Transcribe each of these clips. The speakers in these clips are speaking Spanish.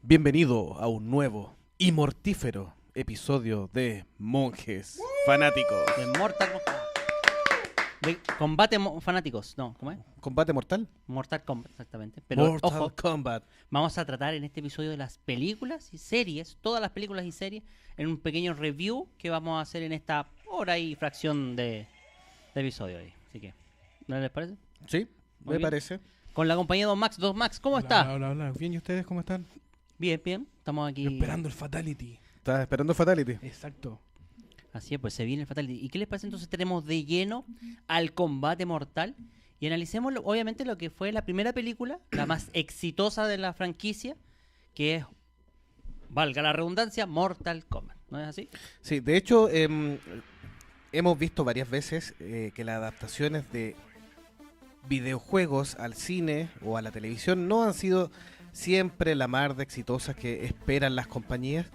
Bienvenido a un nuevo y mortífero episodio de Monjes Fanáticos. De Mortal Kombat. De Combate Fanáticos. No, ¿cómo es? ¿Combate mortal? Mortal Kombat, exactamente. Pero Mortal ojo, Kombat. vamos a tratar en este episodio de las películas y series, todas las películas y series, en un pequeño review que vamos a hacer en esta hora y fracción de episodio ahí. Así que, ¿no les parece? Sí, Muy me bien. parece. Con la compañía de Don Max. Don Max, ¿cómo está? Hola. Bien, ¿y ustedes cómo están? Bien, bien. Estamos aquí. Esperando el Fatality. ¿Estás esperando Fatality? Exacto. Así es, pues se viene el Fatality. ¿Y qué les parece entonces? Tenemos de lleno al combate mortal y analicemos obviamente lo que fue la primera película, la más exitosa de la franquicia, que es, valga la redundancia, Mortal Kombat. ¿No es así? Sí, de hecho, hemos visto varias veces que las adaptaciones de videojuegos al cine o a la televisión no han sido siempre la mar de exitosas que esperan las compañías,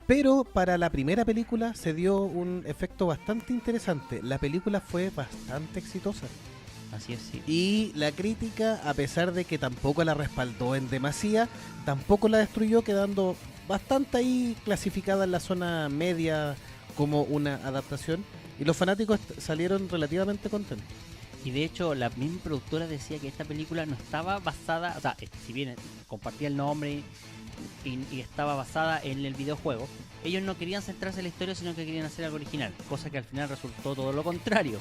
pero para la primera película se dio un efecto bastante interesante. La película fue bastante exitosa Así es, sí. y la crítica, a pesar de que tampoco la respaldó en demasía, tampoco la destruyó, quedando bastante ahí clasificada en la zona media como una adaptación, y los fanáticos salieron relativamente contentos. Y de hecho, la misma productora decía que esta película no estaba basada, o sea, si bien compartía el nombre y estaba basada en el videojuego, ellos no querían centrarse en la historia, sino que querían hacer algo original, cosa que al final resultó todo lo contrario,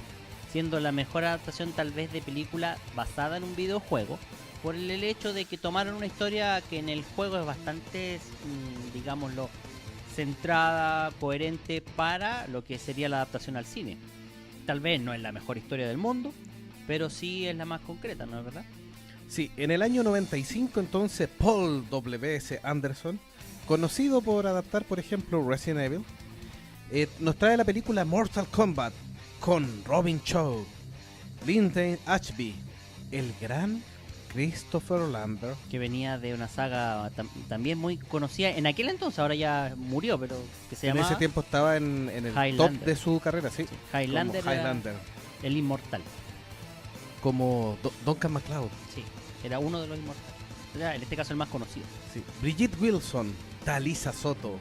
siendo la mejor adaptación tal vez de película basada en un videojuego, por el hecho de que tomaron una historia que en el juego es bastante, digámoslo, centrada, coherente para lo que sería la adaptación al cine. Tal vez no es la mejor historia del mundo, pero sí es la más concreta, ¿no es verdad? Sí, en el año 95 entonces Paul W.S. Anderson, conocido por adaptar por ejemplo Resident Evil, nos trae la película Mortal Kombat con Robin Shaw, Lyndon Ashby, el gran Christopher Lambert. Que venía de una saga también muy conocida en aquel entonces, ahora ya murió, pero que se En llamaba ese tiempo estaba en el top Highlander. de su carrera, sí. Highlander, Como era Highlander, el inmortal. como Duncan MacLeod. Sí, era uno de los inmortales. Era, en este caso el más conocido. Sí. Brigitte Wilson, Talisa Soto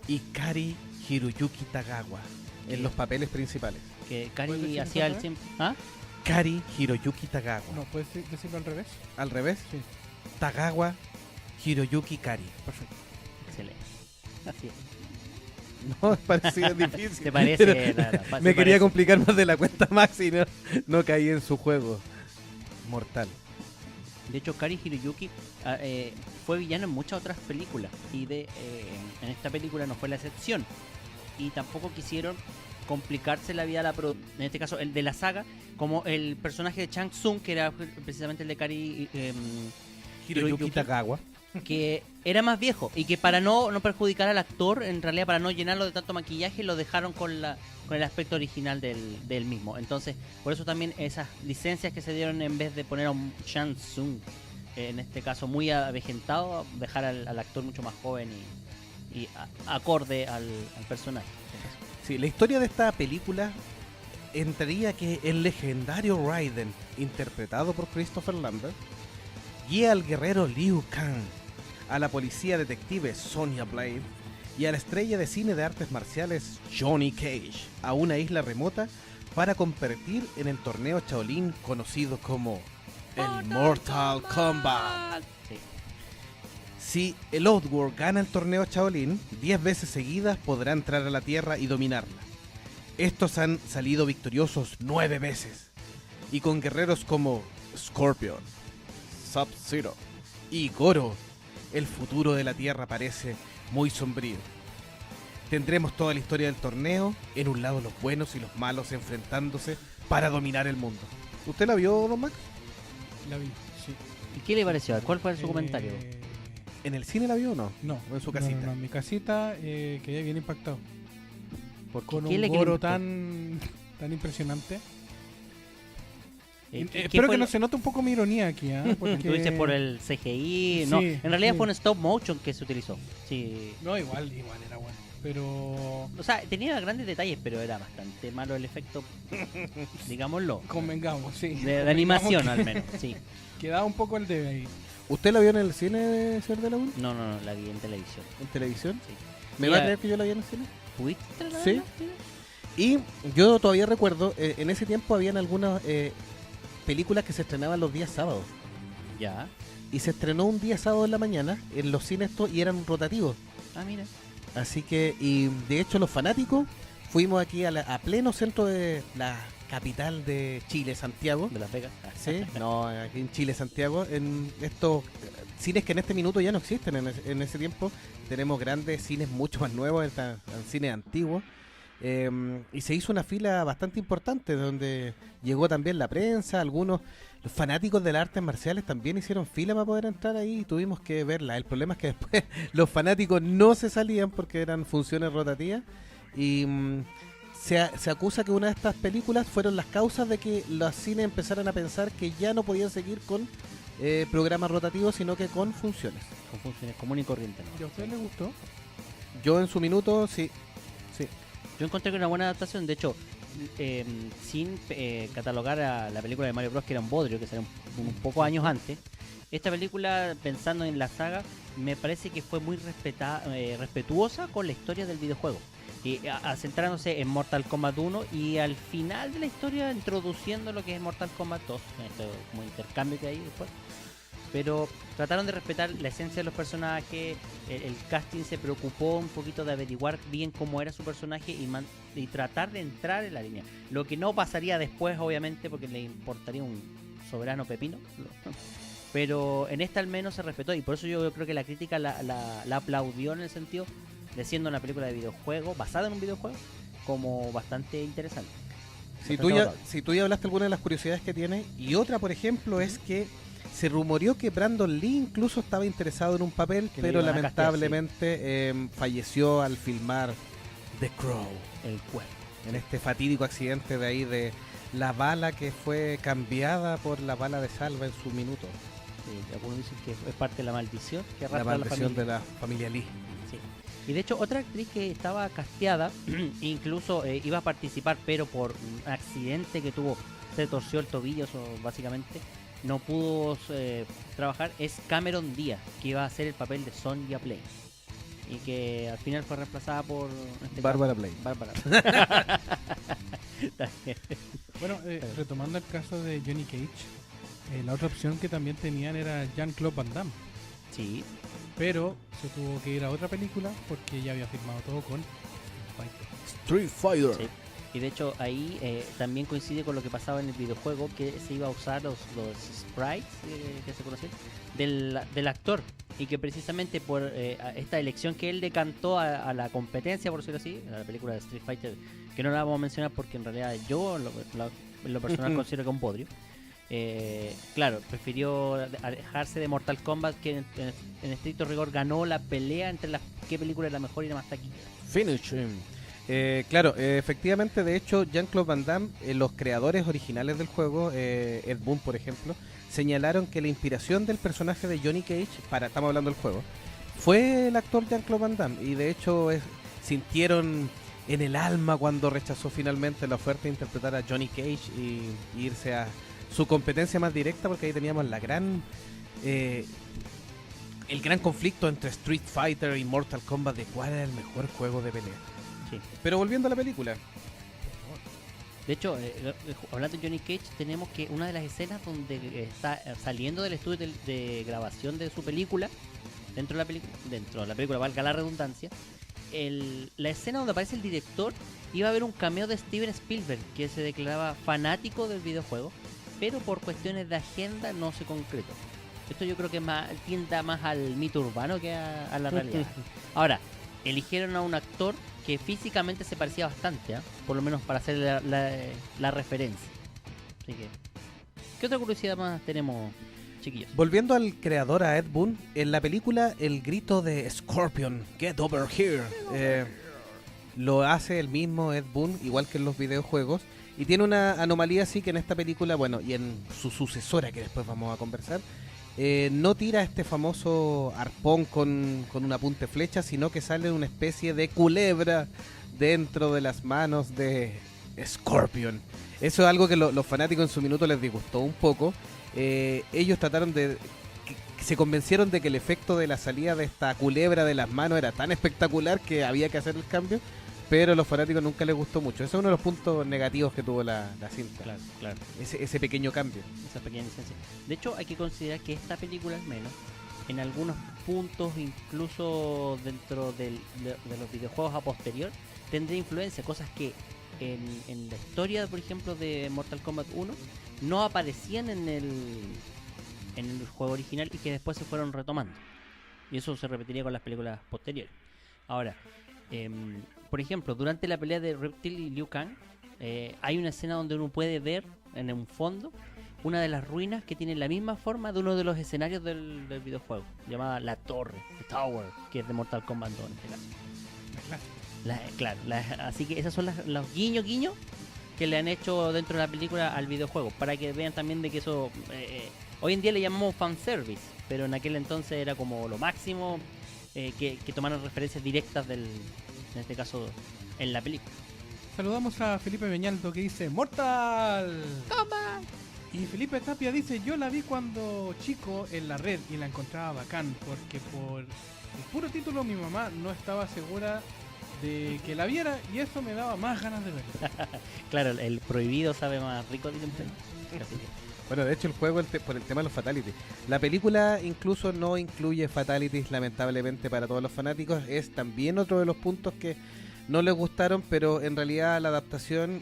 y Kari Hiroyuki Tagawa en los papeles principales. Que ¿Puedes Cari decirlo hacía el otra vez? siempre. ¿Ah? Kari Hiroyuki Tagawa. No, ¿puedes decirlo al revés? Al revés, Sí, Tagawa Hiroyuki Kari. perfecto. Excelente. Así es. No, parecía difícil. ¿Te parece? Pero me quería complicar más de la cuenta Max y no caí en su juego mortal. De hecho, Kari Hiroyuki fue villano en muchas otras películas y en esta película no fue la excepción. Y tampoco quisieron complicarse la vida a en este caso el de la saga, como el personaje de Shang Tsung, que era precisamente el de Kari Hiroyuki Tagawa. que era más viejo y que para no perjudicar al actor, en realidad para no llenarlo de tanto maquillaje, lo dejaron con el aspecto original del mismo. Entonces, por eso también esas licencias que se dieron, en vez de poner a un Shang Tsung, en este caso muy avejentado, dejar al actor mucho más joven y acorde al personaje. Sí, la historia de esta película entraría que el legendario Raiden, interpretado por Christopher Lambert, guía al guerrero Liu Kang, a la policía detective Sonya Blade y a la estrella de cine de artes marciales Johnny Cage a una isla remota para competir en el torneo Shaolin conocido como el Mortal Kombat. Sí. Si el Outworld gana el torneo Shaolin, 10 veces seguidas podrá entrar a la Tierra y dominarla. Estos han salido victoriosos 9 veces, y con guerreros como Scorpion, Sub-Zero y Goro, el futuro de la Tierra parece muy sombrío. Tendremos toda la historia del torneo, en un lado los buenos y los malos enfrentándose para dominar el mundo. ¿Usted la vio, don Max? La vi, sí. ¿Y qué le pareció? ¿Cuál fue su comentario? ¿En el cine la vio o no? No. ¿O en su casita? No, en mi casita quedé bien impactado. ¿Por Con qué un le Goro gritó? tan impresionante. ¿Qué Espero fue que no lo- se note un poco mi ironía aquí, ¿ah? Porque... Tú dices por el CGI, Sí, no, en realidad sí. fue un stop motion que se utilizó. Sí. No, igual era bueno. Pero... O sea, tenía grandes detalles, pero era bastante malo el efecto, digámoslo, Convengamos, sí. de Convengamos animación que al menos, sí. Quedaba un poco el debe ahí. ¿Usted la vio en el cine, señor de la UN? No, la vi en televisión. ¿En televisión? Sí. ¿Me va a creer que yo la vi en el cine? ¿Pudiste trasladarla? Sí. Y yo todavía recuerdo, en ese tiempo habían algunas películas que se estrenaban los días sábados. Ya. Y se estrenó un día sábado en la mañana en los cines y eran rotativos. Ah, mira. Así que, y de hecho los fanáticos fuimos aquí a pleno centro de la capital de Chile, Santiago. De Las Vegas. Sí, no, aquí en Chile, Santiago, en estos cines que en este minuto ya no existen. En ese tiempo tenemos grandes cines mucho más nuevos, cines antiguos. Y se hizo una fila bastante importante donde llegó también la prensa, los fanáticos de las artes marciales también hicieron fila para poder entrar ahí y tuvimos que verla. El problema es que después los fanáticos no se salían porque eran funciones rotativas y se acusa que una de estas películas fueron las causas de que los cines empezaran a pensar que ya no podían seguir con programas rotativos sino que con funciones. Con funciones común y corriente, ¿no? ¿Y a usted le gustó? Yo en su minuto sí. Yo encontré que era una buena adaptación, de hecho, sin catalogar a la película de Mario Bros, que era un bodrio, que salió un poco años antes, esta película, pensando en la saga, me parece que fue muy respetuosa con la historia del videojuego. Y centrándose en Mortal Kombat 1 y al final de la historia introduciendo lo que es Mortal Kombat 2, esto como intercambio que hay después. Pero trataron de respetar la esencia de los personajes, el casting se preocupó un poquito de averiguar bien cómo era su personaje y tratar de entrar en la línea. Lo que no pasaría después, obviamente, porque le importaría un soberano pepino. Pero en esta al menos se respetó y por eso yo creo que la crítica la aplaudió en el sentido de siendo una película de videojuego, basada en un videojuego, como bastante interesante. Si tú ya hablaste alguna de las curiosidades que tiene, y otra, por ejemplo, es que se rumoreó que Brandon Lee incluso estaba interesado en un papel, que pero lamentablemente falleció al filmar The Crow. El cuerpo. En este fatídico accidente de ahí de la bala que fue cambiada por la bala de salva en su minuto. Sí, algunos dicen que es parte de la maldición que La arrastra maldición de la familia Lee. Sí. Y de hecho otra actriz que estaba casteada, incluso iba a participar, pero por un accidente que tuvo, se torció el tobillo, básicamente, no pudo trabajar, es Cameron Díaz, que iba a hacer el papel de Sonya Blade. Y que al final fue reemplazada por Bárbara Blade. Bárbara. Bueno, retomando el caso de Johnny Cage, la otra opción que también tenían era Jean-Claude Van Damme. Sí. Pero se tuvo que ir a otra película porque ya había firmado todo con Street Fighter. Sí. Y de hecho ahí también coincide con lo que pasaba en el videojuego, que se iba a usar los sprites que se conocían del actor, y que precisamente por esta elección que él decantó a la competencia, por decirlo así, a la película de Street Fighter, que no la vamos a mencionar porque en realidad yo en lo personal considero que es un podrio. Claro, prefirió alejarse de Mortal Kombat, que en estricto rigor ganó la pelea entre qué película es la mejor y la más taquilla. Finish him. Claro, efectivamente, de hecho, Jean-Claude Van Damme, los creadores originales del juego, Ed Boon, por ejemplo, señalaron que la inspiración del personaje de Johnny Cage, estamos hablando del juego, fue el actor Jean-Claude Van Damme, y de hecho sintieron en el alma cuando rechazó finalmente la oferta de interpretar a Johnny Cage y irse a su competencia más directa, porque ahí teníamos el gran conflicto entre Street Fighter y Mortal Kombat de cuál era el mejor juego de pelea. Sí. Pero volviendo a la película. De hecho, hablando de Johnny Cage, tenemos que una de las escenas donde está saliendo del estudio de grabación de su película, dentro de la película, valga la redundancia, la escena donde aparece el director, iba a haber un cameo de Steven Spielberg, que se declaraba fanático del videojuego, pero por cuestiones de agenda no se concretó. Esto yo creo que tienda más al mito urbano que a la realidad. Ahora, eligieron a un actor que físicamente se parecía bastante, por lo menos para hacer la referencia. Así que, ¿qué otra curiosidad más tenemos, chiquillos? Volviendo al creador, a Ed Boon, en la película el grito de Scorpion, Get Over Here, lo hace el mismo Ed Boon, igual que en los videojuegos, y tiene una anomalía así que en esta película, bueno, y en su sucesora, que después vamos a conversar, no tira este famoso arpón con una punta de flecha, sino que sale una especie de culebra dentro de las manos de Scorpion. Eso es algo que los fanáticos en su minuto les disgustó un poco. Ellos trataron de se convencieron de que el efecto de la salida de esta culebra de las manos era tan espectacular que había que hacer el cambio, pero a los fanáticos nunca les gustó mucho. Ese es uno de los puntos negativos que tuvo la cinta. Claro. Ese pequeño cambio. Esa pequeña licencia. De hecho, hay que considerar que esta película, al menos, en algunos puntos, incluso dentro de los videojuegos a posterior, tendría influencia, cosas que en la historia, por ejemplo, de Mortal Kombat 1 no aparecían en el juego original y que después se fueron retomando. Y eso se repetiría con las películas posteriores. Ahora, por ejemplo, durante la pelea de Reptile y Liu Kang, hay una escena donde uno puede ver en un fondo una de las ruinas que tiene la misma forma de uno de los escenarios del videojuego, llamada La Torre, The Tower, que es de Mortal Kombat 2 en este caso. Así que esos son los guiños que le han hecho dentro de la película al videojuego, para que vean también de que eso hoy en día le llamamos fanservice, pero en aquel entonces era como lo máximo, que tomaron referencias directas en este caso en la película. Saludamos a Felipe Beñaldo que dice ¡Mortal! ¡Toma! Y Felipe Tapia dice, yo la vi cuando chico en la red y la encontraba bacán, porque por el puro título mi mamá no estaba segura de que la viera y eso me daba más ganas de verla. Claro, el prohibido sabe más rico, dicen. Así que Bueno, de hecho el juego por el tema de los fatalities. La película incluso no incluye fatalities, lamentablemente, para todos los fanáticos. Es también otro de los puntos que no les gustaron, pero en realidad la adaptación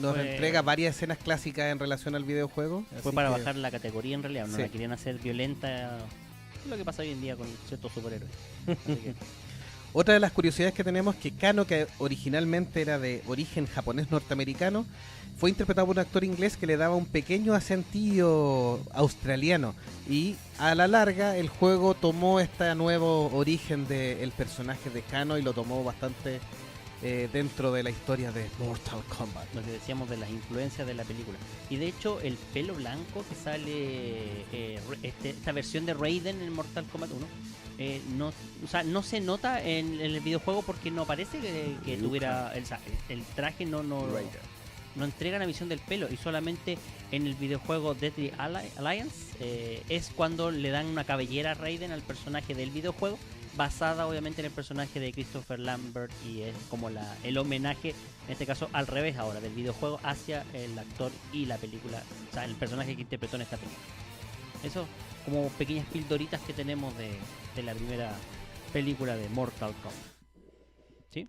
nos entrega varias escenas clásicas en relación al videojuego. Fue para bajar la categoría en realidad, no Sí. la querían hacer violenta, lo que pasa hoy en día con ciertos superhéroes. Así que, Otra de las curiosidades que tenemos es que Kano, que originalmente era de origen japonés-norteamericano, fue interpretado por un actor inglés que le daba un pequeño acentillo australiano. Y a la larga el juego tomó este nuevo origen del personaje de Kano y lo tomó bastante dentro de la historia de Mortal Kombat. lo que decíamos de las influencias de la película. Y de hecho, el pelo blanco que sale, esta versión de Raiden en Mortal Kombat 1, no se nota en el videojuego porque no parece que tuviera. El traje no entrega la visión del pelo, y solamente en el videojuego Deadly Alliance es cuando le dan una cabellera a Raiden al personaje del videojuego, basada obviamente en el personaje de Christopher Lambert, y es como el homenaje, en este caso al revés ahora, del videojuego hacia el actor y la película, o sea, el personaje que interpretó en esta película. Eso como pequeñas pildoritas que tenemos de la primera película de Mortal Kombat. ¿Sí?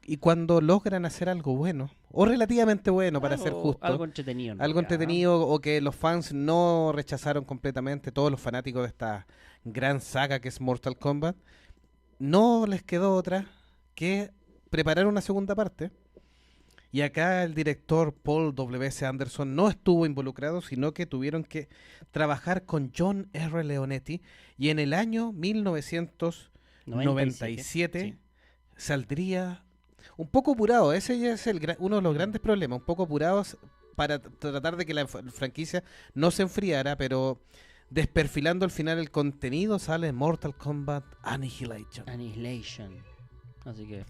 Y cuando logran hacer algo bueno, o relativamente bueno para ser justo, Algo entretenido, ¿no? algo entretenido, o que los fans no rechazaron completamente, todos los fanáticos de esta gran saga que es Mortal Kombat, no les quedó otra que preparar una segunda parte. Y acá el director Paul W.S. Anderson no estuvo involucrado, sino que tuvieron que trabajar con John R. Leonetti, y en el año 1997 sí. saldría un poco apurado. Ese ya es uno de los grandes problemas, un poco apurados para tratar de que la franquicia no se enfriara, pero desperfilando al final el contenido sale Mortal Kombat Annihilation. Así que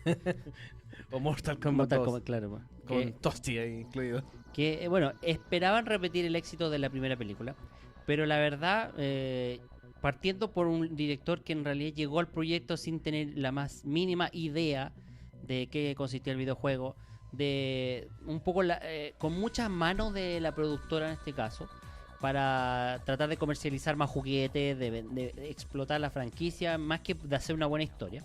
O Mortal Kombat 2, claro, pues. con Tosti ahí incluido. Que bueno, esperaban repetir el éxito de la primera película, pero la verdad, partiendo por un director que en realidad llegó al proyecto sin tener la más mínima idea de qué consistía el videojuego, de un poco con muchas manos de la productora en este caso, para tratar de comercializar más juguetes, de explotar la franquicia, más que de hacer una buena historia.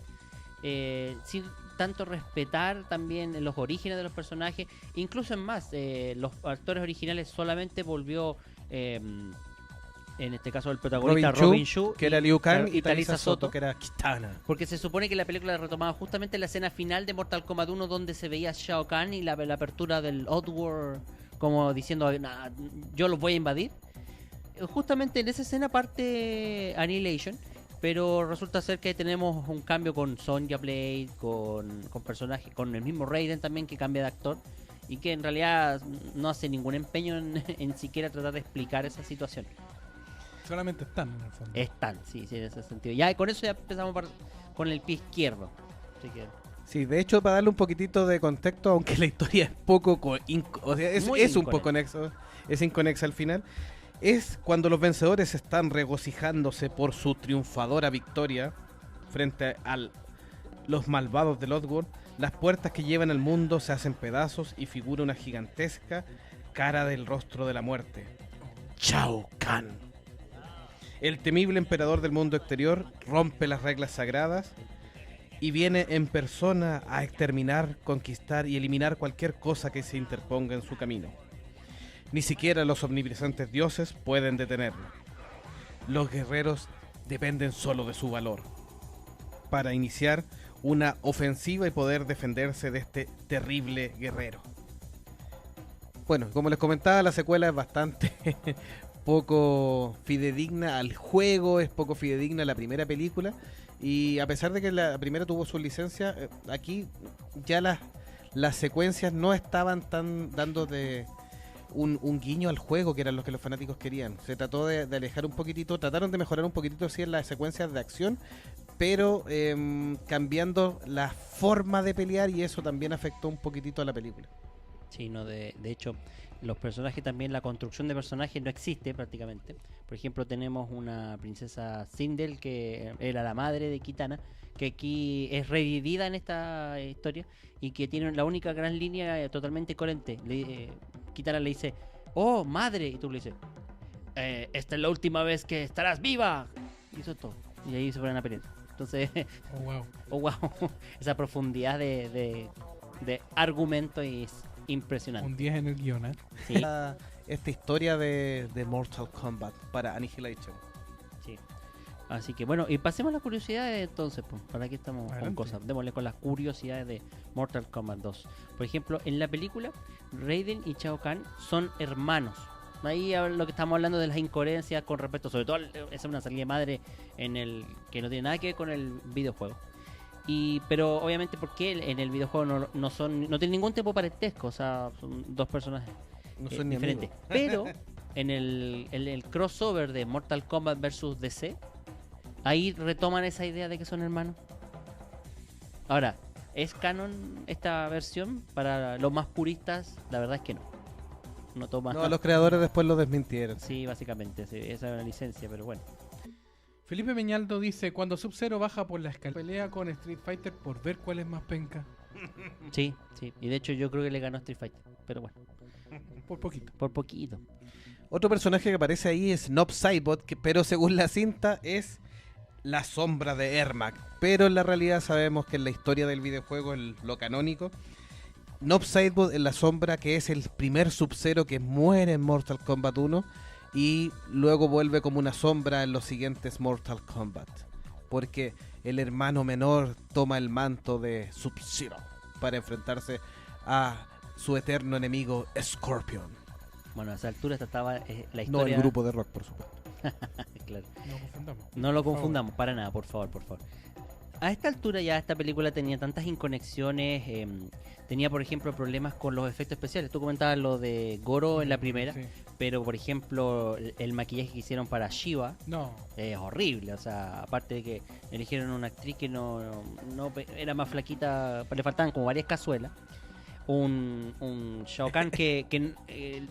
Sin tanto respetar también los orígenes de los personajes, incluso en más, los actores originales solamente volvió, en este caso el protagonista Robin Shou, que era Liu Kang, y Talisa Soto, que era Kitana. porque se supone que la película retomaba justamente la escena final de Mortal Kombat 1, donde se veía a Shao Kahn y la apertura del Outworld, como diciendo, nah, yo los voy a invadir. Justamente en esa escena parte Annihilation, pero resulta ser que tenemos un cambio con Sonya Blade, con personajes, con el mismo Raiden también, que cambia de actor, y que en realidad no hace ningún empeño en siquiera tratar de explicar esa situación. Solamente están en el fondo. Están, sí, en ese sentido. Ya con eso ya empezamos con el pie izquierdo. Así que Sí, de hecho, para darle un poquitito de contexto, aunque la historia es poco, o sea, es un poco conexo, es inconexa al final. Es cuando los vencedores están regocijándose por su triunfadora victoria frente a los malvados de Oddworld, las puertas que llevan al mundo se hacen pedazos y figura una gigantesca cara del rostro de la muerte. Shao Kahn. El temible emperador del mundo exterior rompe las reglas sagradas y viene en persona a exterminar, conquistar y eliminar cualquier cosa que se interponga en su camino. Ni siquiera los omnipresentes dioses pueden detenerlo. Los guerreros dependen solo de su valor para iniciar una ofensiva y poder defenderse de este terrible guerrero. Bueno, como les comentaba, la secuela es bastante poco fidedigna al juego, es poco fidedigna a la primera película, y a pesar de que la primera tuvo su licencia, aquí ya las secuencias no estaban tan dando de un guiño al juego, que eran los que los fanáticos querían. Se trató de alejar un poquitito, trataron de mejorar un poquitito sí en las secuencias de acción, pero cambiando la forma de pelear, y eso también afectó un poquitito a la película. Sí, no, de hecho, los personajes también, la construcción de personajes no existe prácticamente. Por ejemplo, tenemos una princesa Sindel, que era la madre de Kitana, que aquí es revivida en esta historia y que tiene la única gran línea totalmente coherente. Kitana le dice, oh, madre, y tú le dices, esta es la última vez que estarás viva. Y eso es todo. Y ahí se ponen a pelear. Entonces, oh, wow. Esa profundidad de argumento es impresionante. Un 10 en el guión, ¿eh? Sí. Esta historia de Mortal Kombat para Annihilation. Sí. Así que bueno, y pasemos a las curiosidades entonces, pues, para que estamos Adelante. con cosas. Démosle con las curiosidades de Mortal Kombat 2. Por ejemplo, en la película, Raiden y Shao Kahn son hermanos. Ahí lo que estamos hablando de las incoherencias con respecto, sobre todo, esa es una salida de madre en el que no tiene nada que ver con el videojuego. Pero obviamente porque en el videojuego no tienen ningún tipo de parentesco, o sea, son dos personajes No son ni diferentes. amigos. Pero en el crossover de Mortal Kombat versus DC, ahí retoman esa idea de que son hermanos. Ahora, ¿es canon esta versión? Para los más puristas, la verdad es que no. No toma. No, los creadores después lo desmintieron. Sí, básicamente, sí, esa es una licencia, pero bueno. Felipe Meñaldo dice, cuando Sub-Zero baja por la escalera, pelea con Street Fighter por ver cuál es más penca. Sí, y de hecho yo creo que le ganó Street Fighter, pero bueno, Por poquito. por poquito. Otro personaje que aparece ahí es Nob Saibot, pero según la cinta es la sombra de Ermac. Pero en la realidad sabemos que en la historia del videojuego, lo canónico, Nob Saibot es la sombra, que es el primer Sub-Zero que muere en Mortal Kombat 1 y luego vuelve como una sombra en los siguientes Mortal Kombat. Porque el hermano menor toma el manto de Sub-Zero para enfrentarse a su eterno enemigo Scorpion. Bueno, a esa altura estaba la No historia. el grupo de rock, por supuesto. Claro. No confundamos. No lo Por confundamos, para nada, por favor. A esta altura ya esta película tenía tantas inconexiones, tenía por ejemplo problemas con los efectos especiales. Tú comentabas lo de Goro en la primera, Sí. pero por ejemplo el maquillaje que hicieron para Shiva No. es horrible. O sea, aparte de que eligieron una actriz que no era más flaquita, le faltaban como varias cazuelas. Un Shao Kahn que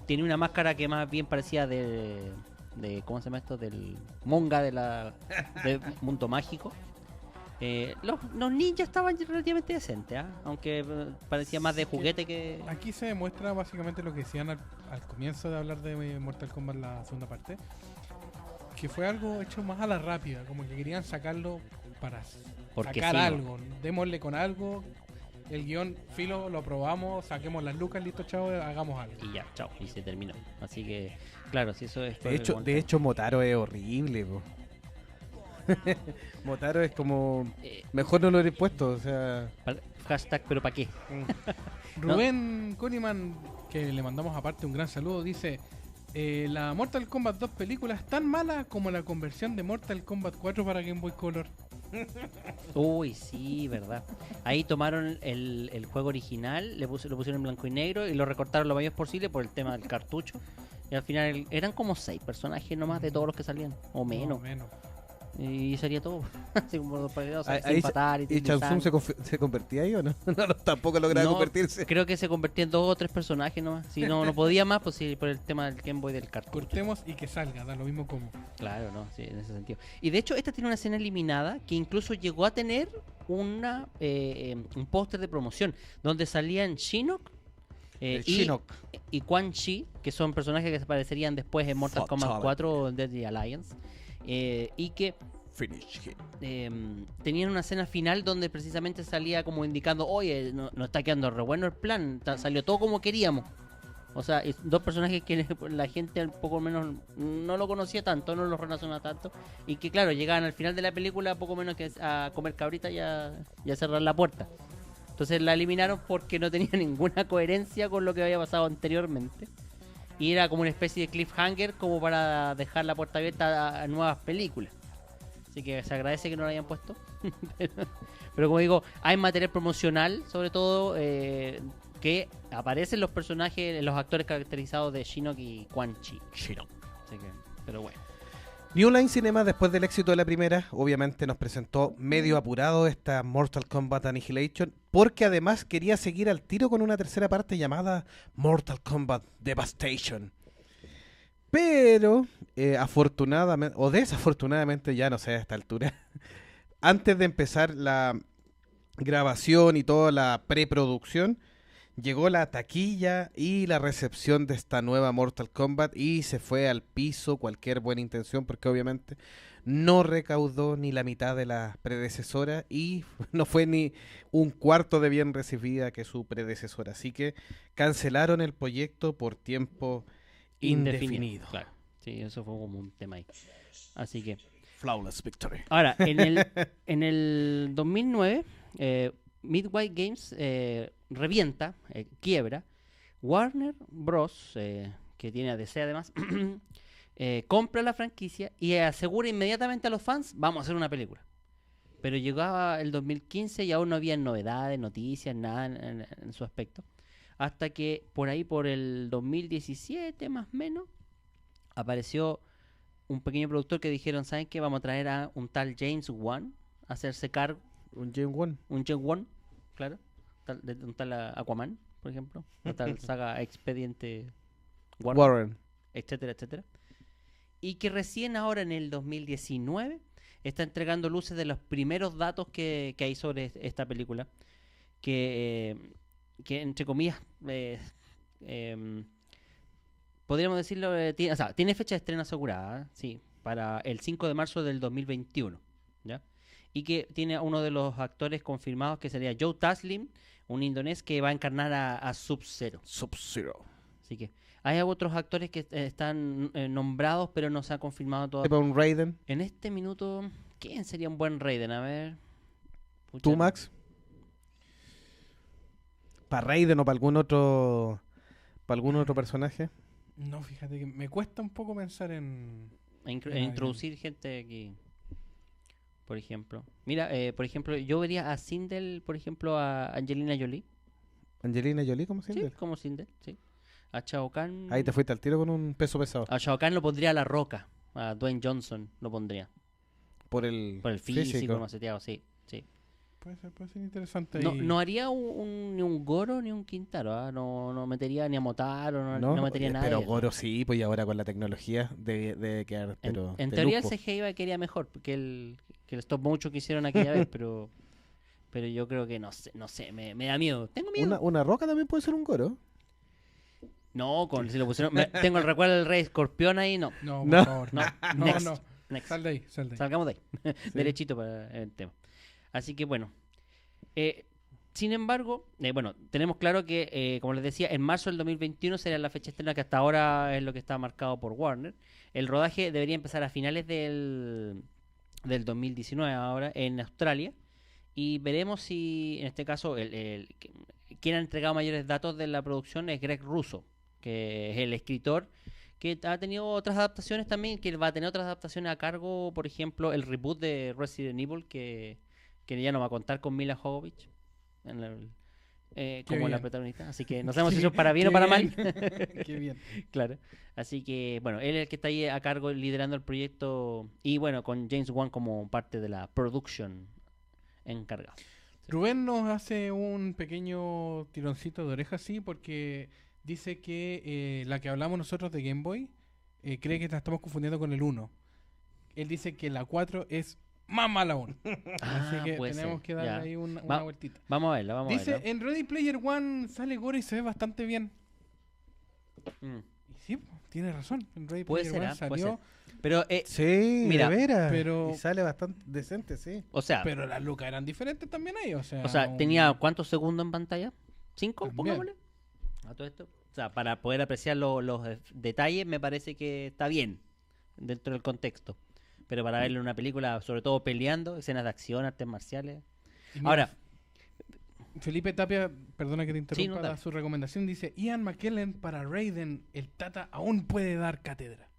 tenía una máscara que más bien parecía de ¿cómo se llama esto? Del manga del mundo mágico. Los ninjas estaban relativamente decentes, ¿ah? Aunque parecía más de juguete que... Aquí se demuestra básicamente lo que decían al comienzo de hablar de Mortal Kombat, la segunda parte, que fue algo hecho más a la rápida, como que querían sacarlo para Porque sacar sí, algo, démosle con algo, el guión filo lo aprobamos, saquemos las lucas, listo, chao, hagamos algo. Y ya, chao, y se terminó. Así que, claro, si eso es... De hecho Motaro es horrible, po. Motaro es como... Mejor no lo he puesto, o sea... Hashtag, pero ¿para qué? Rubén Coniman, que le mandamos aparte un gran saludo, dice: la Mortal Kombat 2 película es tan mala como la conversión de Mortal Kombat 4 para Game Boy Color. Uy, sí, verdad. Ahí tomaron el juego original, lo pusieron en blanco y negro y lo recortaron lo mayor posible por el tema del cartucho. Y al final eran como 6 personajes nomás de todos los que salían, o menos. No, menos. Y sería todo. Así como dos partidos, Ahí sin patar y ¿Y Chansung utilizar. se convertía ahí o no? No, tampoco lograba No, convertirse. Creo que se convertía en 2 o 3 personajes nomás. Si no, no podía más, pues sí, por el tema del Game Boy del cartucho. Cortemos y que salga, da lo mismo como. Claro, no, sí, en ese sentido. Y de hecho, esta tiene una escena eliminada que incluso llegó a tener un póster de promoción donde salían Shinnok El y Shinnok. Quan Chi, que son personajes que aparecerían después en Mortal Kombat Fatality. 4 o en Deadly Alliance. Y que Finish him. tenían una escena final donde precisamente salía como indicando, oye, no está quedando re bueno el plan, salió todo como queríamos. O sea, dos personajes que la gente poco menos no lo conocía tanto, no lo relacionaba tanto, y que claro, llegaban al final de la película poco menos que a comer cabrita y a cerrar la puerta. Entonces la eliminaron porque no tenía ninguna coherencia con lo que había pasado anteriormente. Y era como una especie de cliffhanger como para dejar la puerta abierta a nuevas películas. Así que se agradece que no lo hayan puesto. Pero como digo, hay material promocional, sobre todo, que aparecen los personajes, los actores caracterizados de Shinnok y Quan Chi. Shinnok. Así que, pero bueno. New Line Cinema, después del éxito de la primera, obviamente nos presentó medio apurado esta Mortal Kombat Annihilation, porque además quería seguir al tiro con una tercera parte llamada Mortal Kombat Devastation. Pero, afortunadamente, o desafortunadamente, ya no sé a esta altura, antes de empezar la grabación y toda la preproducción, llegó la taquilla y la recepción de esta nueva Mortal Kombat y se fue al piso cualquier buena intención porque obviamente no recaudó ni la mitad de la predecesora y no fue ni un cuarto de bien recibida que su predecesora. Así que cancelaron el proyecto por tiempo indefinido. Claro. Sí, eso fue como un tema ahí. Así que... Flawless victory. Ahora, en el 2009, Midway Games revienta, quiebra. Warner Bros., que tiene a DC además, compra la franquicia y asegura inmediatamente a los fans, vamos a hacer una película. Pero llegaba el 2015 y aún no había novedades, noticias, nada en su aspecto. Hasta que por ahí, por el 2017 más o menos, apareció un pequeño productor que dijeron, ¿saben qué? Vamos a traer a un tal James Wan a hacerse cargo. Un James Wan. Un James Wan, claro. Un tal Aquaman, por ejemplo. Una tal saga Expediente Warren. etcétera, etcétera. Y que recién ahora en el 2019 está entregando luces de los primeros datos que hay sobre esta película. Que entre comillas, podríamos decirlo, tiene fecha de estreno asegurada, sí, para el 5 de marzo del 2021, ¿ya? Y que tiene a uno de los actores confirmados que sería Joe Taslim, un indonés que va a encarnar a Sub-Zero. Sub-Zero. Así que hay otros actores que están nombrados, pero no se ha confirmado todavía. ¿Tipo un Raiden? En este minuto, ¿quién sería un buen Raiden? A ver. Pucha. ¿Tú, Max? ¿Para Raiden o para algún otro personaje? No, fíjate que me cuesta un poco pensar en Introducir gente aquí, por ejemplo. Mira, por ejemplo, yo vería a Sindel, por ejemplo, a Angelina Jolie. ¿Angelina Jolie como Sí, Sindel? como Sindel, sí. A Shao Kahn. Ahí te fuiste al tiro con un peso pesado. A Shao Kahn lo pondría a La Roca. A Dwayne Johnson lo pondría. Por el Físico, maceteado, sí. Puede ser interesante. No haría ni un Goro ni un Quintaro, ¿ah? No metería ni a Motaro, no metería nada. Pero de eso. Goro sí, pues y ahora con la tecnología debe quedar. Pero En de teoría lujo. el CGI quería mejor que el stop motion que hicieron aquella vez, pero yo creo que no sé, me da miedo. Tengo miedo. Una roca también puede ser un Goro. No, si lo pusieron. Tengo el recuerdo del Rey Escorpión ahí, no. No, por No. favor. No, No, next. no. Next. Sal de ahí. Salgamos de ahí. Derechito para el tema. Así que bueno. Sin embargo, tenemos claro que, como les decía, en marzo del 2021 será la fecha estrena que hasta ahora es lo que está marcado por Warner. El rodaje debería empezar a finales del 2019 ahora en Australia. Y veremos si, en este caso, quien ha entregado mayores datos de la producción es Greg Russo, que es el escritor que ha tenido otras adaptaciones también, que va a tener otras adaptaciones a cargo, por ejemplo, el reboot de Resident Evil, que ya no va a contar con Mila Jovovich, como la bien. protagonista. Así que no sabemos si eso es para bien o para mal. Qué bien. Claro. Así que, bueno, él es el que está ahí a cargo liderando el proyecto y, bueno, con James Wan como parte de la production encargado. Rubén nos hace un pequeño tironcito de oreja, sí, porque dice que la que hablamos nosotros de Game Boy cree que la estamos confundiendo con el 1. Él dice que la 4 es más mala aún. Así que puede tenemos ser, que darle ya. ahí una Va- vueltita. Vamos a verla, vamos a Dice, verla. en Ready Player One sale Gore y se ve bastante bien. Mm. Y sí, tiene razón. En Ready Puede Player ser, One ¿ah? Puede salió, Pero, Sí, Mira, de veras. pero- Y sale bastante decente, sí. o sea, pero las lucas eran diferentes también ahí. O sea, tenía ¿cuántos segundos en pantalla? ¿5? También. Pongámosle. A todo esto. O sea, para poder apreciar los detalles me parece que está bien dentro del contexto. Pero para verlo en una película, sobre todo peleando, escenas de acción, artes marciales. y mira, Ahora, Felipe Tapia, perdona que te Sí, interrumpa, no, da dale. su recomendación. Dice, Ian McKellen para Raiden, el Tata aún puede dar cátedra.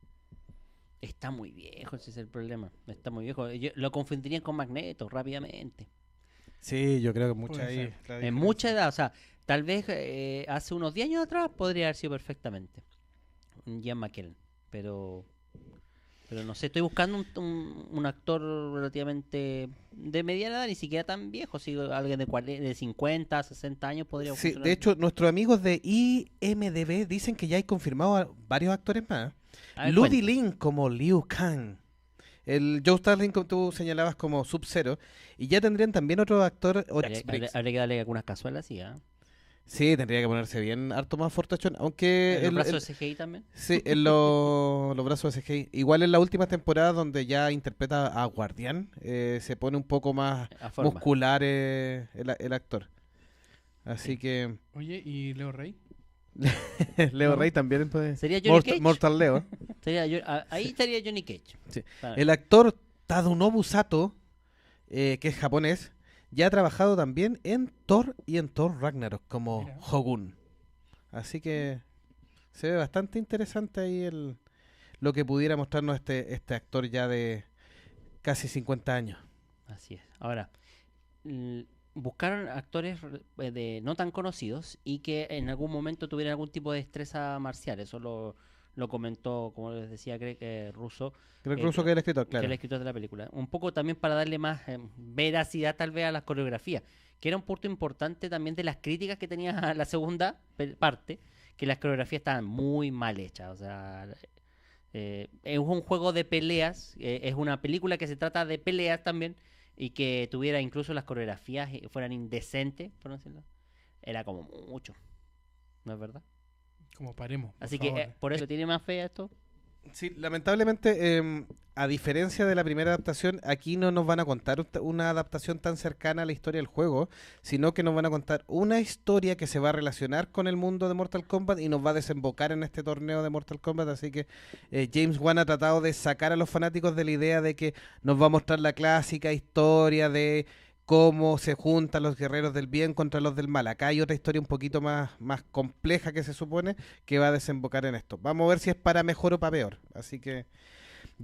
está muy viejo, ese es el problema. Está muy viejo. Lo confundirían con Magneto rápidamente. Sí, yo creo que mucha Puede ahí. ser. la En diferencia. mucha edad, o sea, tal vez hace unos 10 años atrás podría haber sido perfectamente Ian McKellen, pero no sé, estoy buscando un actor relativamente de mediana edad, ni siquiera tan viejo, si alguien de 50, 60 años podría Sí, funcionar. de hecho, nuestros amigos de IMDB dicen que ya hay confirmado a varios actores más. A ver, Ludi cuenta. Lin como Liu Kang. El Joe Starling, como tú señalabas, como Sub-Zero. Y ya tendrían también otro actor, Orex Briggs. Habría que darle algunas cazuelas, sí, ¿ah? Sí, tendría que ponerse bien harto más fortachón. Aunque Los el- brazos de CGI también. sí, en los brazos de CGI. Igual en la última temporada donde ya interpreta a Guardián, se pone un poco más A forma. muscular el actor. Así Sí. que Oye, ¿y Leo Rey? Leo ¿No? Rey también puede... Sería Johnny Cage. Mortal Leo. Ahí estaría Johnny Cage. Sí. Claro. El actor Tadanobu Sato, que es japonés, ya ha trabajado también en Thor y en Thor Ragnarok como Mira. Hogun. Así que se ve bastante interesante ahí lo que pudiera mostrarnos este actor ya de casi 50 años. Así es. Ahora, buscaron actores no tan conocidos y que en algún momento tuvieran algún tipo de destreza marcial. Eso lo comentó, como les decía, Greg Russo, Creo que Eh, Russo que es el escritor, que claro. es el escritor de la película. Un poco también para darle más veracidad tal vez a las coreografías, que era un punto importante también de las críticas que tenía la segunda parte, que las coreografías estaban muy mal hechas. O sea, es un juego de peleas, es una película que se trata de peleas también, y que tuviera incluso las coreografías fueran indecentes, por no decirlo. Era como mucho, ¿no es verdad? Como paremos. por Así favor. que por eso tiene más fe a esto. Sí, lamentablemente, a diferencia de la primera adaptación, aquí no nos van a contar una adaptación tan cercana a la historia del juego, sino que nos van a contar una historia que se va a relacionar con el mundo de Mortal Kombat y nos va a desembocar en este torneo de Mortal Kombat. Así que James Wan ha tratado de sacar a los fanáticos de la idea de que nos va a mostrar la clásica historia de cómo se juntan los guerreros del bien contra los del mal. Acá hay otra historia un poquito más compleja que se supone que va a desembocar en esto. Vamos a ver si es para mejor o para peor. Así que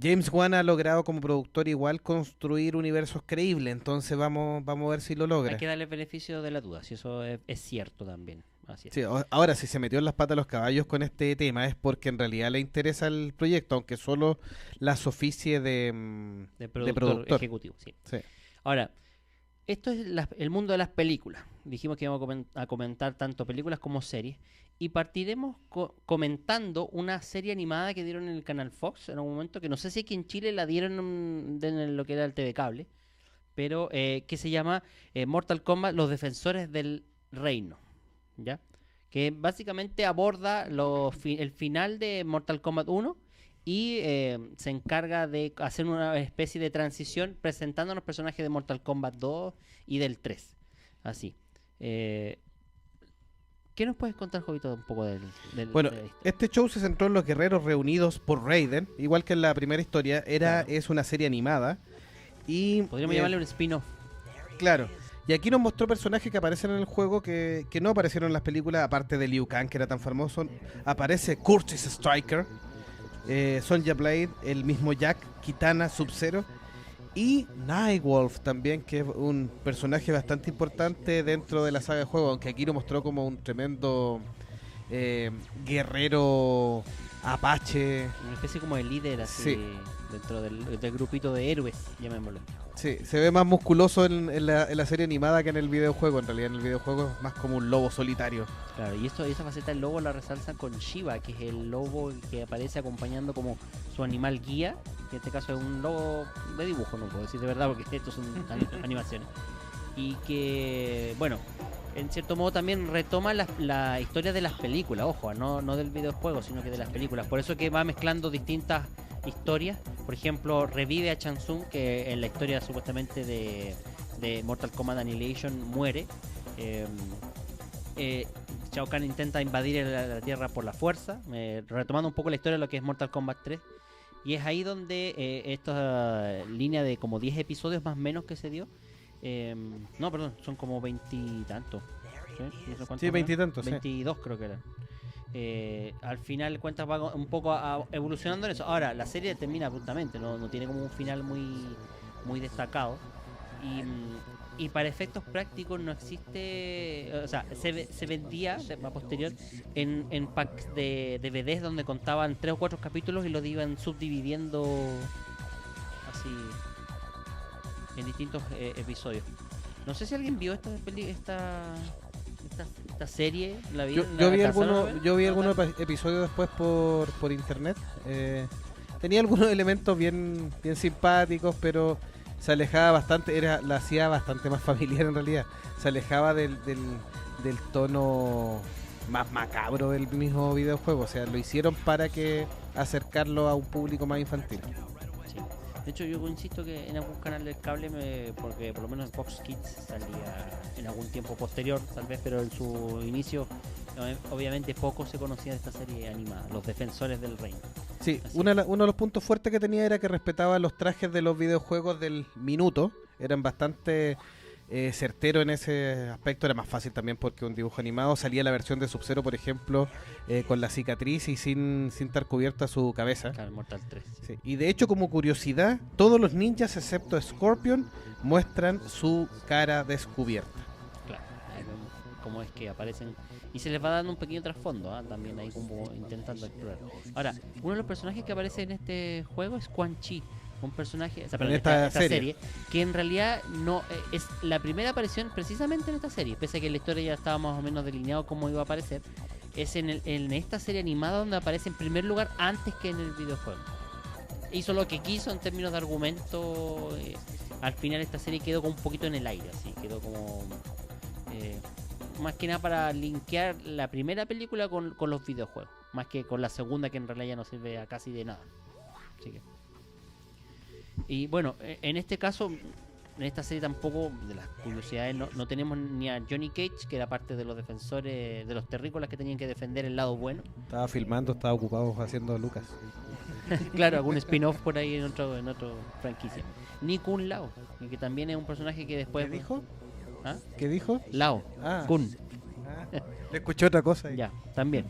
James Wan ha logrado como productor igual construir universos creíbles, entonces vamos a ver si lo logra. Hay que darle el beneficio de la duda, si eso es cierto también. Así es. Sí, ahora si se metió en las patas de los caballos con este tema es porque en realidad le interesa el proyecto, aunque solo las oficie De productor, productor. ejecutivo, sí. Sí. Ahora, esto es el mundo de las películas. Dijimos que íbamos a comentar tanto películas como series. Y partiremos comentando una serie animada que dieron en el canal Fox en un momento, que no sé si aquí en Chile la dieron en lo que era el TV Cable, pero que se llama Mortal Kombat, Los Defensores del Reino, ¿ya? Que básicamente aborda el final de Mortal Kombat 1 y se encarga de hacer una especie de transición presentándonos personajes de Mortal Kombat 2 y del 3. Así. ¿Qué nos puedes contar, Jovito, un poco Bueno, de la historia? este show se centró en los guerreros reunidos por Raiden, igual que en la primera historia, Claro. es una serie animada. Y Podríamos llamarle un spin-off. claro. Y aquí nos mostró personajes que aparecen en el juego que no aparecieron en las películas, aparte de Liu Kang, que era tan famoso. Aparece Curtis Striker, Sonya Blade, el mismo Jack, Kitana, Sub-Zero. Y Nightwolf también, que es un personaje bastante importante dentro de la saga de juego, aunque aquí lo mostró como un tremendo guerrero apache. Una especie como de líder así Sí. dentro del grupito de héroes, llamémoslo. Sí, se ve más musculoso en la serie animada que en el videojuego. En realidad en el videojuego es más como un lobo solitario. Claro, y esa faceta del lobo la resalza con Shiva, que es el lobo que aparece acompañando como su animal guía, que en este caso es un lobo de dibujo, no puedo decir de verdad porque estos son animaciones. Y que, bueno, en cierto modo también retoma la historia de las películas, ojo, no del videojuego, sino que de las películas. Por eso que va mezclando distintas historias. Por ejemplo, revive a Shang Tsung, que en la historia supuestamente de Mortal Kombat Annihilation muere. Shao Kahn intenta invadir la Tierra por la fuerza, retomando un poco la historia de lo que es Mortal Kombat 3. Y es ahí donde esta línea de como 10 episodios más o menos que se dio. No, perdón, son como 20 y tantos. ¿Sí? No sé cuántos Sí, 20 y eran. tantos, sí. 22 creo que eran. Al final cuentas va un poco evolucionando en eso. Ahora, la serie termina abruptamente, no tiene como un final muy destacado. Y para efectos prácticos no existe, o sea, se vendía a posterior en packs de DVDs donde contaban 3 o 4 capítulos y los iban subdividiendo así en distintos episodios. No sé si alguien vio esta serie, la vi. Yo vi algunos episodios después por internet. Tenía algunos elementos bien simpáticos, pero se alejaba bastante, la hacía bastante más familiar en realidad. Se alejaba del tono más macabro del mismo videojuego. O sea, lo hicieron para que acercarlo a un público más infantil. Sí. De hecho, yo insisto que en algún canal del cable, porque por lo menos en Fox Kids salía en algún tiempo posterior, tal vez, pero en su inicio, obviamente poco se conocía de esta serie animada, Los Defensores del Reino. Sí, uno de los puntos fuertes que tenía era que respetaba los trajes de los videojuegos del minuto. Eran bastante certeros en ese aspecto. Era más fácil también porque un dibujo animado salía la versión de Sub-Zero, por ejemplo, con la cicatriz y sin estar cubierta su cabeza. Claro, Mortal 3. Sí. Y de hecho, como curiosidad, todos los ninjas excepto Scorpion muestran su cara descubierta. Claro, ahí vemos cómo es que aparecen. Y se les va dando un pequeño trasfondo, también ahí como intentando explorar. Ahora, uno de los personajes que aparece en este juego es Quan Chi, un personaje, o sea, perdón, esta serie, que en realidad no es la primera aparición precisamente en esta serie, pese a que en la historia ya estaba más o menos delineado cómo iba a aparecer. Es en esta serie animada donde aparece en primer lugar antes que en el videojuego. Hizo lo que quiso en términos de argumento. Al final esta serie quedó como un poquito en el aire, así quedó como más que nada para linkear la primera película con los videojuegos, más que con la segunda, que en realidad ya no sirve a casi de nada. Así que, y bueno, en este caso, en esta serie tampoco, de las curiosidades, no tenemos ni a Johnny Cage, que era parte de los defensores, de los terrícolas que tenían que defender el lado bueno. Estaba filmando, estaba ocupado haciendo Lucas. Claro, algún spin-off por ahí en otro franquicia. Ni Kun Lao, que también es un personaje que después... ¿Qué dijo? ¿Ah? ¿Qué dijo? Lao, Kun. Le escuché otra cosa ahí. Ya, también.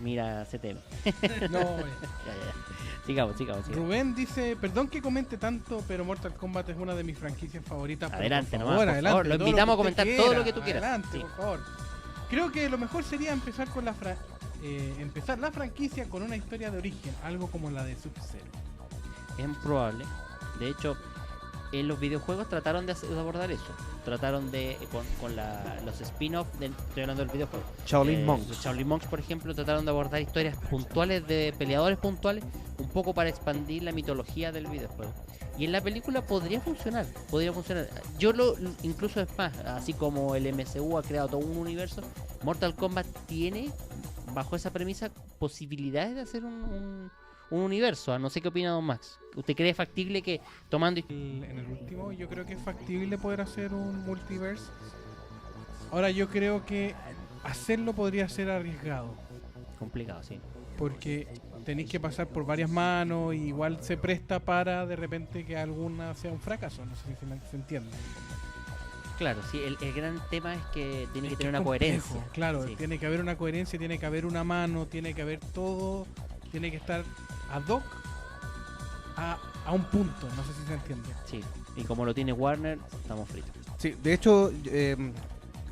Mira ese tema. No, Sigamos. Rubén dice, perdón que comente tanto, pero Mortal Kombat es una de mis franquicias favoritas. pero Adelante, por nomás, por adelante, favor, lo todo invitamos que a comentar usted todo quiera. lo que tú quieras. Adelante, Sí. por favor. Creo que lo mejor sería empezar con empezar la franquicia con una historia de origen, algo como la de Sub-Zero. Es probable. De hecho, en los videojuegos trataron de abordar eso. Trataron de, con los spin-offs, estoy hablando del videojuego. Shaolin Monks. Los Shaolin Monks, por ejemplo, trataron de abordar historias puntuales de peleadores puntuales, un poco para expandir la mitología del videojuego. Y en la película podría funcionar. Yo incluso es más, así como el MCU ha creado todo un universo, Mortal Kombat tiene, bajo esa premisa, posibilidades de hacer un universo. No sé qué opina don Max. ¿Usted cree factible que tomando... En el último yo creo que es factible poder hacer un multiverse. Ahora yo creo que hacerlo podría ser arriesgado, Complicado, sí. porque tenéis que pasar por varias manos y igual se presta para de repente que alguna sea un fracaso. No sé si se entiende. Claro, sí, el gran tema es que tiene que Es tener una complejo, coherencia. Claro, Sí. tiene que haber una coherencia, tiene que haber una mano, tiene que haber todo, tiene que estar ad hoc a a un punto, no sé si se entiende. Sí, y como lo tiene Warner, estamos fritos. Sí, de hecho,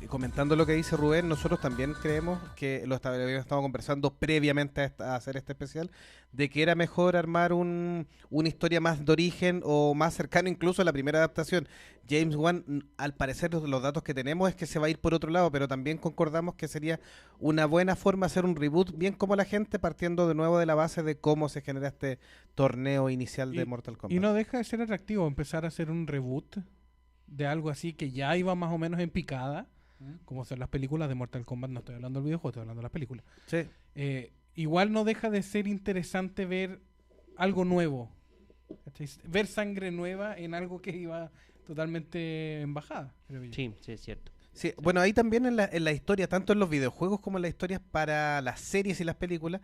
comentando lo que dice Rubén, nosotros también creemos que lo habíamos estado conversando previamente a hacer este especial, de que era mejor armar una historia más de origen o más cercano incluso a la primera adaptación. James Wan, al parecer los datos que tenemos es que se va a ir por otro lado, pero también concordamos que sería una buena forma hacer un reboot, bien como la gente, partiendo de nuevo de la base de cómo se genera este torneo inicial de Mortal Kombat. Y no deja de ser atractivo empezar a hacer un reboot de algo así que ya iba más o menos en picada, como son las películas de Mortal Kombat. No estoy hablando del videojuego, estoy hablando de las películas. Sí. Igual no deja de ser interesante ver algo nuevo, ¿cachai? Ver sangre nueva en algo que iba totalmente en bajada, creo yo. Sí, sí, es cierto. Sí, bueno, ahí también en la historia, tanto en los videojuegos como en las historias para las series y las películas,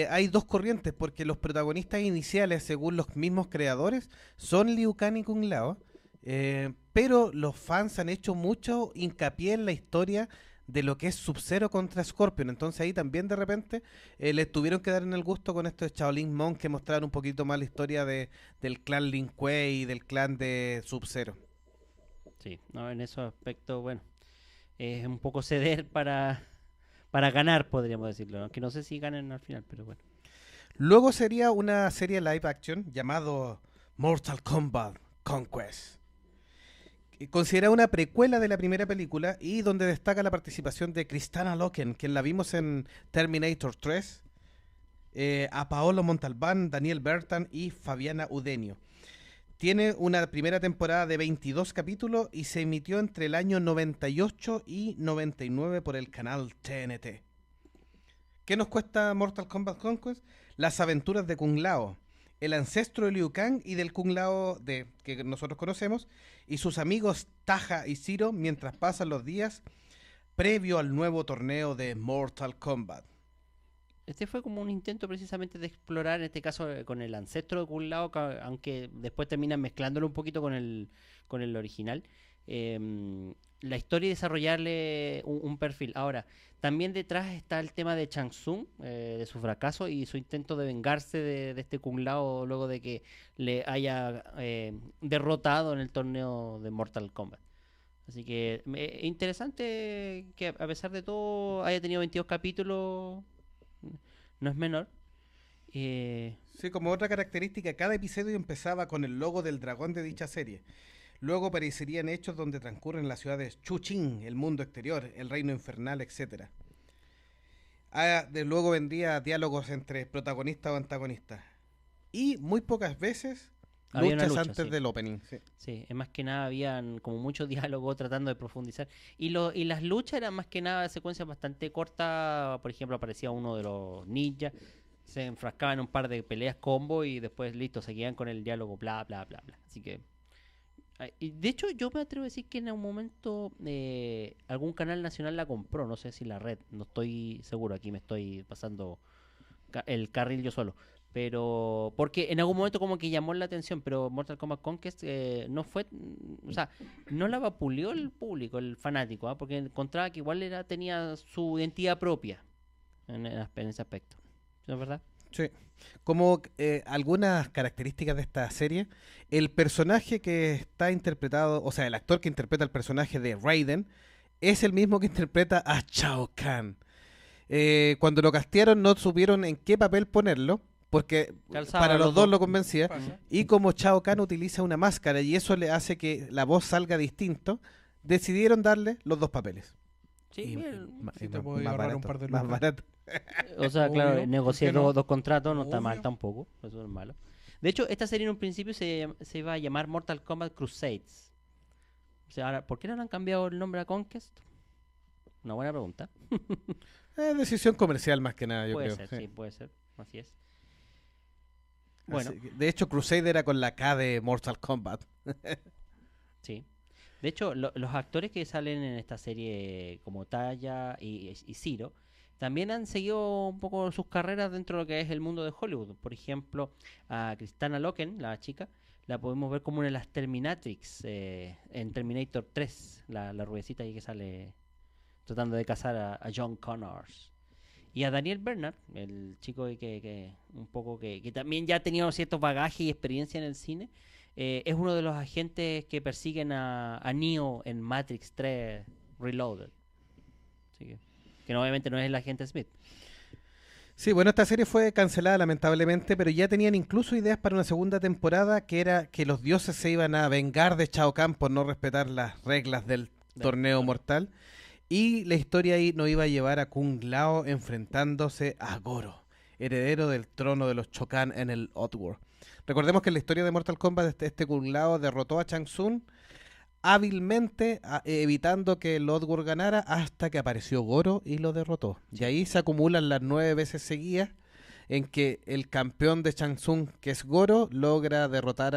hay dos corrientes, porque los protagonistas iniciales, según los mismos creadores, son Liu Kang y Kung Lao, pero los fans han hecho mucho hincapié en la historia de lo que es Sub-Zero contra Scorpion. Entonces ahí también de repente les tuvieron que dar en el gusto con esto de Shaolin Monk, que mostraron un poquito más la historia del clan Lin Kuei y del clan de Sub-Zero. Sí, no, en esos aspectos, bueno, es un poco ceder para ganar, podríamos decirlo, aunque no sé si ganan al final, pero bueno. Luego sería una serie live action llamado Mortal Kombat Conquest, considerada una precuela de la primera película y donde destaca la participación de Kristanna Loken, quien la vimos en Terminator 3, a Paolo Montalbán, Daniel Bertan y Fabiana Udenio. Tiene una primera temporada de 22 capítulos y se emitió entre el año 98 y 99 por el canal TNT. ¿Qué nos cuesta Mortal Kombat Conquest? Las aventuras de Kung Lao, el ancestro de Liu Kang y del Kung Lao que nosotros conocemos, y sus amigos Taja y Zero mientras pasan los días previo al nuevo torneo de Mortal Kombat. Este fue como un intento precisamente de explorar, en este caso con el ancestro de Kung Lao, aunque después terminan mezclándolo un poquito con el original. La historia y desarrollarle un perfil. Ahora, también detrás está el tema de Shang Tsung, de su fracaso y su intento de vengarse de este Kung Lao luego de que le haya derrotado en el torneo de Mortal Kombat. Así que interesante que a pesar de todo haya tenido 22 capítulos, no es menor. Sí, como otra característica, cada episodio empezaba con el logo del dragón de dicha serie. Luego aparecerían hechos donde transcurren las ciudades Chuchín, el mundo exterior, el reino infernal, etc. Luego vendría diálogos entre protagonistas o antagonistas. Y muy pocas veces Había una luchas lucha, antes sí. del opening. Sí. Sí, es más que nada habían como mucho diálogo tratando de profundizar. Y las luchas eran más que nada secuencias bastante cortas. Por ejemplo, aparecía uno de los ninjas, se enfrascaban en un par de peleas combo y después listo, seguían con el diálogo, bla, bla, bla, bla. Así que... Y de hecho, yo me atrevo a decir que en algún momento algún canal nacional la compró. No sé si la red, no estoy seguro. Aquí me estoy pasando el carril yo solo. Pero porque en algún momento como que llamó la atención, pero Mortal Kombat Conquest no fue, o sea, no la vapuleó el público, el fanático, ¿ah? Porque encontraba que igual tenía su identidad propia en ese aspecto. ¿No es verdad? Sí. Como algunas características de esta serie, el personaje que está interpretado, o sea, el actor que interpreta el personaje de Raiden, es el mismo que interpreta a Shao Kahn. Cuando lo castearon no supieron en qué papel ponerlo, porque Calzaba para los dos lo convencía, Pasa. y como Shao Kahn utiliza una máscara y eso le hace que la voz salga distinto, decidieron darle los dos papeles. Sí, Y- bien. Sí, te podía ahorrar un par de más lucas. barato. O sea, claro, Obvio, negocié ¿por qué no? dos contratos, no está mal Obvio. tampoco, eso no es malo. De hecho, esta serie en un principio se iba a llamar Mortal Kombat Crusades. O sea, ahora, ¿por qué no le han cambiado el nombre a Conquest? Una buena pregunta. Decisión comercial más que nada, yo Puede creo. ser, sí. sí, puede ser. Así es. Así Bueno, que, de hecho, Crusader era con la K de Mortal Kombat. sí. De hecho, los actores que salen en esta serie como Taya y Zero también han seguido un poco sus carreras dentro de lo que es el mundo de Hollywood. Por ejemplo, a Kristanna Loken, la chica, la podemos ver como una de las Terminatrix en Terminator 3, la rubiecita ahí que sale tratando de cazar a John Connors. Y a Daniel Bernard, el chico que un poco que también ya ha tenido ciertos bagajes y experiencia en el cine, es uno de los agentes que persiguen a Neo en Matrix 3 Reloaded. Así que obviamente no es el agente Smith. Sí, bueno, esta serie fue cancelada lamentablemente, pero ya tenían incluso ideas para una segunda temporada que era que los dioses se iban a vengar de Shao Kahn por no respetar las reglas del torneo mortal. Y la historia ahí nos iba a llevar a Kung Lao enfrentándose a Goro, heredero del trono de los Chokan en el Oddworld. Recordemos que en la historia de Mortal Kombat este Kung Lao derrotó a Shang Tsung hábilmente, evitando que el Oddworld ganara hasta que apareció Goro y lo derrotó. Y ahí se acumulan las 9 veces seguidas en que el campeón de Shang Tsung, que es Goro, logra derrotar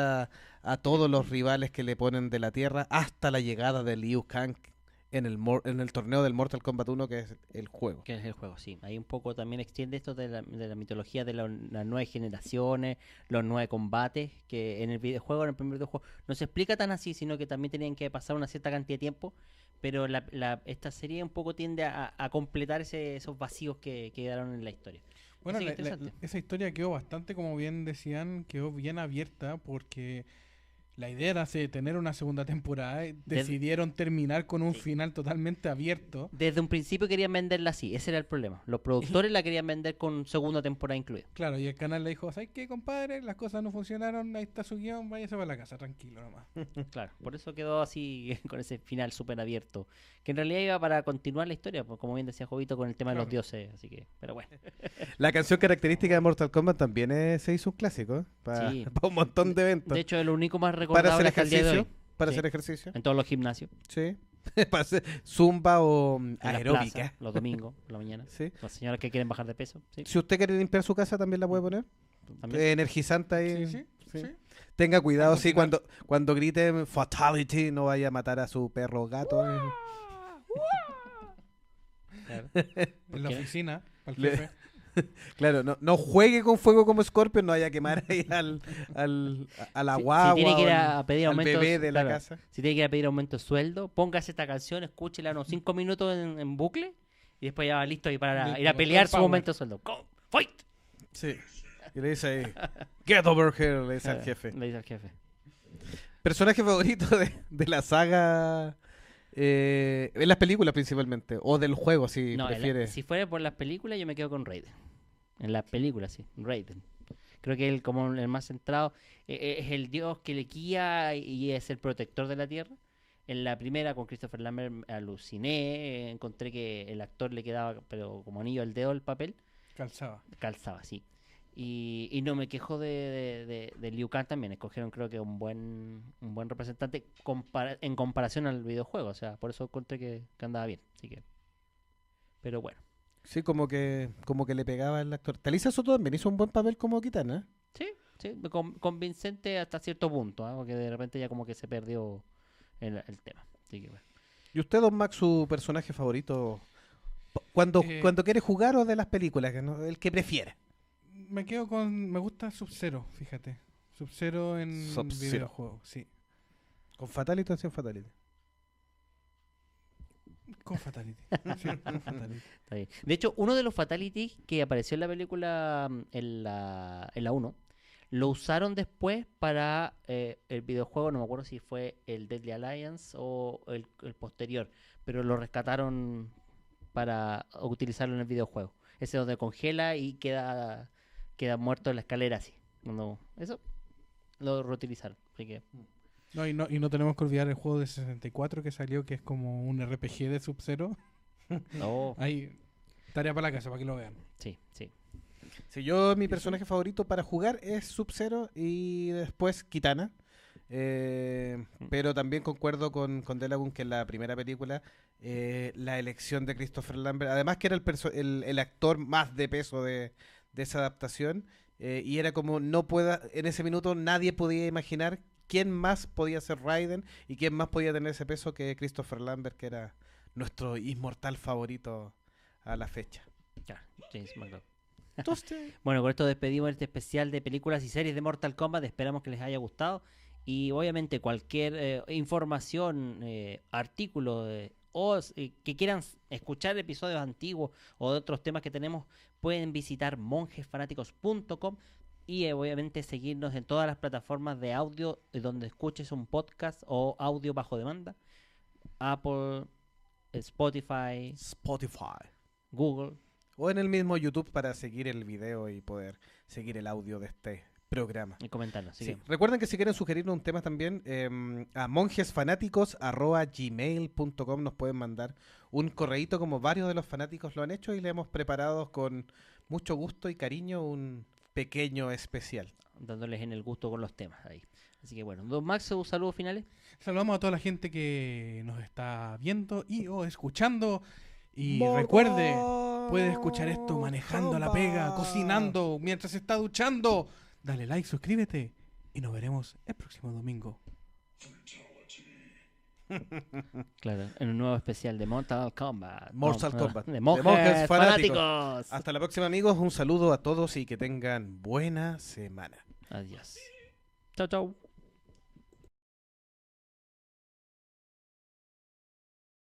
a todos los rivales que le ponen de la tierra hasta la llegada de Liu Kang en el torneo del Mortal Kombat 1, que es el juego. Que es el juego, sí. Ahí un poco también extiende esto de la mitología de las nuevas generaciones, los nuevos combates, que en el videojuego, en el primer videojuego, no se explica tan así, sino que también tenían que pasar una cierta cantidad de tiempo, pero esta serie un poco tiende a completar esos vacíos que quedaron en la historia. Bueno, Así que interesante. esa historia quedó bastante, como bien decían, quedó bien abierta porque la idea era tener una segunda temporada. Decidieron terminar con un final totalmente abierto. Desde un principio querían venderla así, ese era el problema. Los productores la querían vender con segunda temporada incluida. Claro, y el canal le dijo, ¿sabes qué, compadre? Las cosas no funcionaron, ahí está su guión, váyase para la casa, tranquilo nomás. Claro, por eso quedó así, con ese final súper abierto. Que en realidad iba para continuar la historia, pues, como bien decía Jovito, con el tema de los dioses. Así que, pero bueno. La canción característica de Mortal Kombat también se hizo un clásico, para Sí. un montón de eventos. De hecho, es lo único más Para recordable hacer hasta el día de ejercicio. hoy. Para Sí. hacer ejercicio. En todos los gimnasios. Sí. Para hacer zumba o En las aeróbica. plazas, los domingos, por la mañana. Sí. Las señoras que quieren bajar de peso. Sí, Si usted quiere limpiar su casa, también la puede poner. también. Energizante ahí. Sí. Tenga cuidado, Al sí, cocinar. cuando grite fatality, no vaya a matar a su perro o gato. Claro. En la qué? oficina, al Le- jefe. Claro, no juegue con fuego como Scorpion, no vaya a quemar ahí a la guagua si tiene que ir o a pedir al aumento, bebé de la claro, casa. si tiene que ir a pedir aumento de sueldo, póngase esta canción, escúchela unos 5 minutos en bucle y después ya va listo y para Listo, ir a con pelear todo su el aumento de sueldo. Go, fight. Sí. Y le dice ahí, get over here, le dice al jefe. Le dice al jefe. ¿Personaje favorito de la saga? En las películas principalmente, o del juego, si No, prefiere. si fuera por las películas, yo me quedo con Raiden. En las películas, sí, Raiden. Creo que él, como el más centrado, es el dios que le guía y es el protector de la tierra. En la primera, con Christopher Lambert, aluciné. Encontré que el actor le quedaba, pero como anillo al dedo el papel. Calzaba. Calzaba, sí. Y no me quejo de Liu Kang también. Escogieron, creo que un buen representante en comparación al videojuego. O sea, por eso encontré que andaba bien. Así que. Pero bueno. Sí, como que le pegaba el actor. Talisa Soto también hizo un buen papel como Kitana. Sí, convincente hasta cierto punto, porque de repente ya como que se perdió el tema. Así que bueno. ¿Y usted, Don Max, su personaje favorito cuando quiere jugar o de las películas? El que prefiere. Me gusta Sub-Zero, fíjate. Sub-Zero en Sub-Zero. videojuegos, sí. ¿Con Fatality o sin Fatality? Con Fatality. Sí, con Fatality. Está bien. De hecho, uno de los fatalities que apareció en la película, en la 1, lo usaron después para el videojuego. No me acuerdo si fue el Deadly Alliance o el posterior, pero lo rescataron para utilizarlo en el videojuego. Ese donde congela y queda muerto en la escalera así. Eso lo reutilizaron. Así que No, y no tenemos que olvidar el juego de 64 que salió, que es como un RPG de Sub-Zero. no, Ahí, tarea para la casa, para que lo vean. sí. Sí, mi personaje favorito para jugar es Sub-Zero y después Kitana. Pero también concuerdo con Delagun que en la primera película la elección de Christopher Lambert, además que era el actor más de peso de esa adaptación, y era como en ese minuto nadie podía imaginar quién más podía ser Raiden y quién más podía tener ese peso que Christopher Lambert, que era nuestro inmortal favorito a la fecha. Ya, James McDowell. Entonces, Bueno, con esto despedimos este especial de películas y series de Mortal Kombat. Esperamos que les haya gustado. Y obviamente cualquier información, artículo o que quieran escuchar episodios antiguos o de otros temas que tenemos, pueden visitar monjesfanáticos.com y obviamente seguirnos en todas las plataformas de audio donde escuches un podcast o audio bajo demanda. Apple, Spotify, Google. O en el mismo YouTube para seguir el video y poder seguir el audio de este programa. Y comentarnos. Sí. Recuerden que si quieren sugerirnos un tema también, a monjesfanáticos@gmail.com nos pueden mandar un correíto como varios de los fanáticos lo han hecho y le hemos preparado con mucho gusto y cariño un pequeño especial. Dándoles en el gusto con los temas ahí. Así que bueno, don Max, sus saludos finales. Saludamos a toda la gente que nos está viendo y o escuchando. Y recuerde, puede escuchar esto manejando la pega, cocinando, mientras se está duchando. Dale like, suscríbete y nos veremos el próximo domingo. Claro, en un nuevo especial de Mortal Kombat. De Monjes Fanáticos. Hasta la próxima, amigos. Un saludo a todos y que tengan buena semana. Adiós. Chau, chau.